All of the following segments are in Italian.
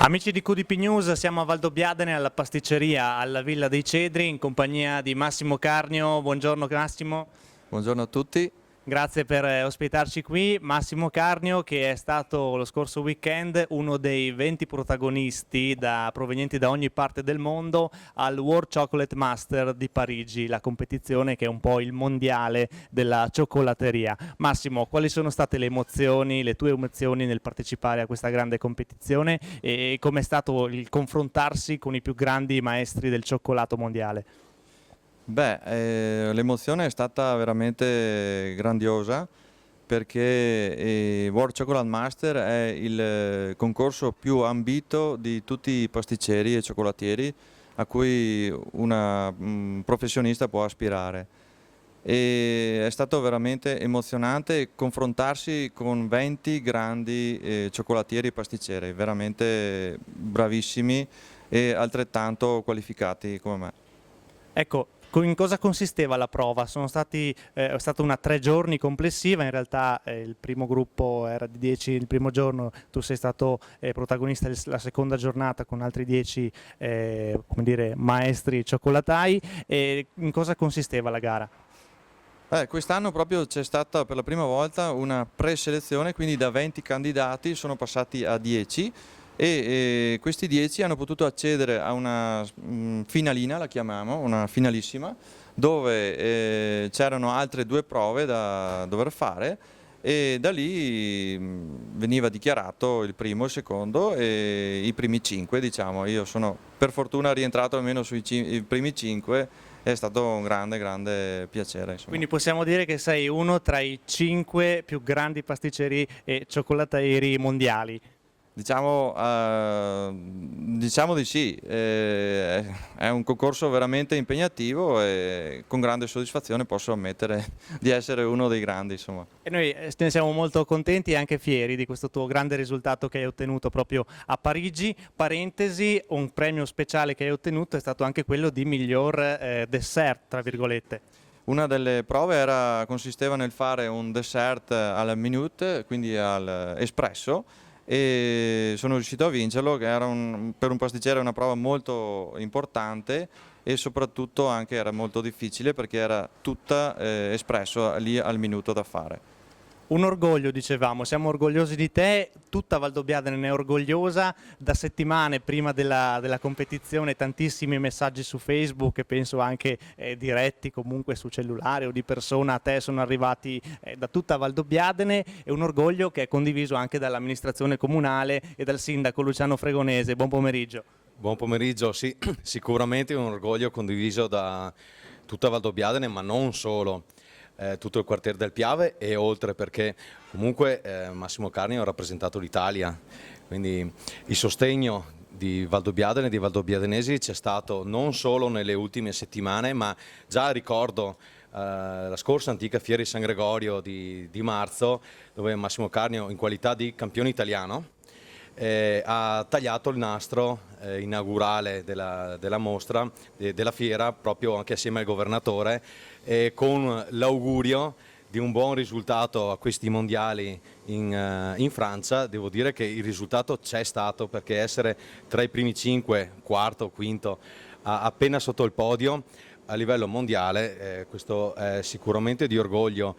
Amici di QDP News, siamo a Valdobbiadene alla pasticceria alla Villa dei Cedri in compagnia di Massimo Carnio. Buongiorno Massimo. Buongiorno a tutti. Grazie per ospitarci qui. Massimo Carnio, che è stato lo scorso weekend uno dei 20 protagonisti provenienti da ogni parte del mondo al World Chocolate Master di Parigi, la competizione che è un po' il mondiale della cioccolateria. Massimo, quali sono state le tue emozioni nel partecipare a questa grande competizione e com'è stato il confrontarsi con i più grandi maestri del cioccolato mondiale? L'emozione è stata veramente grandiosa perché World Chocolate Master è il concorso più ambito di tutti i pasticceri e cioccolatieri a cui una professionista può aspirare. E è stato veramente emozionante confrontarsi con 20 grandi cioccolatieri e pasticceri, veramente bravissimi e altrettanto qualificati come me. Ecco, in cosa consisteva la prova? È stata una 3 giorni complessiva, in realtà il primo gruppo era di 10 il primo giorno, tu sei stato protagonista la seconda giornata con altri 10 come dire, maestri cioccolatai. E in cosa consisteva la gara? Quest'anno proprio c'è stata per la prima volta una preselezione, quindi da 20 candidati sono passati a 10 e questi 10 hanno potuto accedere a una finalina, la chiamiamo, una finalissima, dove c'erano altre 2 prove da dover fare e da lì veniva dichiarato il primo, il secondo e i primi 5, diciamo. Io sono per fortuna rientrato almeno sui primi 5. È stato un grande piacere, insomma. Quindi possiamo dire che sei uno tra i 5 più grandi pasticceri e cioccolatieri mondiali. Diciamo di sì, è un concorso veramente impegnativo e con grande soddisfazione posso ammettere di essere uno dei grandi, insomma. E noi ne siamo molto contenti e anche fieri di questo tuo grande risultato che hai ottenuto proprio a Parigi. Parentesi, un premio speciale che hai ottenuto è stato anche quello di miglior dessert, tra virgolette. Una delle prove consisteva nel fare un dessert alla minute, quindi al espresso, e sono riuscito a vincerlo, che era per un pasticcere una prova molto importante e soprattutto anche era molto difficile perché era tutta espresso lì al minuto da fare. Un orgoglio, dicevamo, siamo orgogliosi di te, tutta Valdobbiadene ne è orgogliosa, da settimane prima della competizione tantissimi messaggi su Facebook e penso anche diretti comunque su cellulare o di persona a te sono arrivati da tutta Valdobbiadene, e un orgoglio che è condiviso anche dall'amministrazione comunale e dal sindaco Luciano Fregonese. Buon pomeriggio. Buon pomeriggio, sì, sicuramente un orgoglio condiviso da tutta Valdobbiadene, ma non solo. Tutto il quartiere del Piave e oltre, perché comunque Massimo Carnio ha rappresentato l'Italia, quindi il sostegno di Valdobbiadene e dei valdobbiadenesi c'è stato non solo nelle ultime settimane, ma già ricordo la scorsa antica Fiera di San Gregorio di marzo, dove Massimo Carnio, in qualità di campione italiano, ha tagliato il nastro inaugurale della mostra, della fiera, proprio anche assieme al governatore, con l'augurio di un buon risultato a questi mondiali in Francia. Devo dire che il risultato c'è stato, perché essere tra i primi 5, quarto o quinto, appena sotto il podio a livello mondiale, questo è sicuramente di orgoglio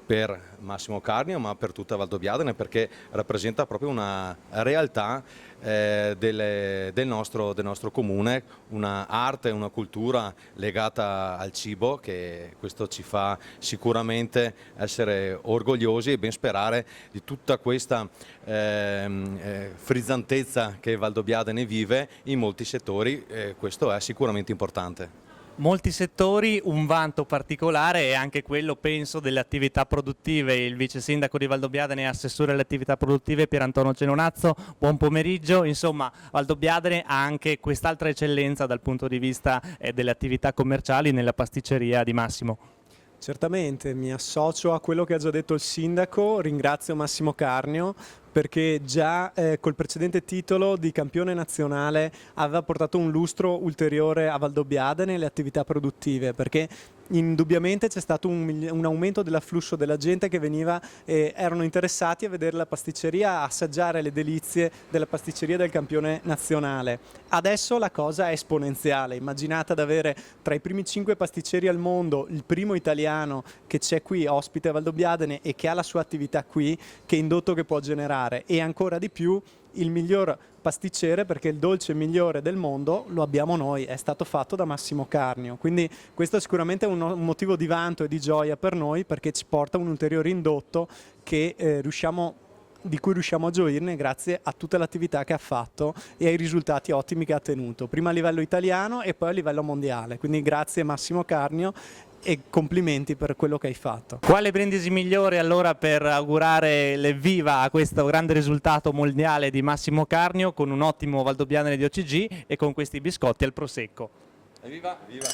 per Massimo Carnio, ma per tutta Valdobbiadene, perché rappresenta proprio una realtà del nostro comune, una arte, una cultura legata al cibo, che questo ci fa sicuramente essere orgogliosi e ben sperare di tutta questa frizzantezza che Valdobbiadene vive in molti settori. Questo è sicuramente importante. Molti settori, un vanto particolare è anche quello, penso, delle attività produttive. Il vice sindaco di Valdobbiadene e assessore alle attività produttive Pierantonio Cenonazzo, buon pomeriggio. Insomma, Valdobbiadene ha anche quest'altra eccellenza dal punto di vista delle attività commerciali nella pasticceria di Massimo. Certamente, mi associo a quello che ha già detto il sindaco, ringrazio Massimo Carnio perché già col precedente titolo di campione nazionale aveva portato un lustro ulteriore a Valdobbiadene e le attività produttive, perché indubbiamente c'è stato un aumento dell'afflusso della gente che veniva, erano interessati a vedere la pasticceria, a assaggiare le delizie della pasticceria del campione nazionale. Adesso la cosa è esponenziale, immaginate ad avere tra i primi 5 pasticceri al mondo il primo italiano che c'è qui ospite a Valdobbiadene e che ha la sua attività qui, che indotto che può generare, e ancora di più il miglior pasticcere, perché il dolce migliore del mondo lo abbiamo noi, è stato fatto da Massimo Carnio, quindi questo è sicuramente un motivo di vanto e di gioia per noi, perché ci porta un ulteriore indotto che di cui riusciamo a gioirne grazie a tutta l'attività che ha fatto e ai risultati ottimi che ha ottenuto, prima a livello italiano e poi a livello mondiale. Quindi grazie Massimo Carnio e complimenti per quello che hai fatto. Quale brindisi migliore allora per augurare l'evviva a questo grande risultato mondiale di Massimo Carnio, con un ottimo Valdobbiadene di OCG e con questi biscotti al prosecco. Evviva! Viva!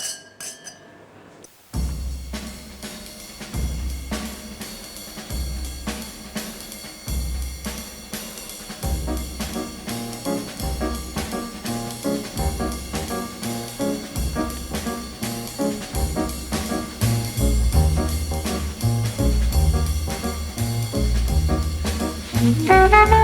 Thank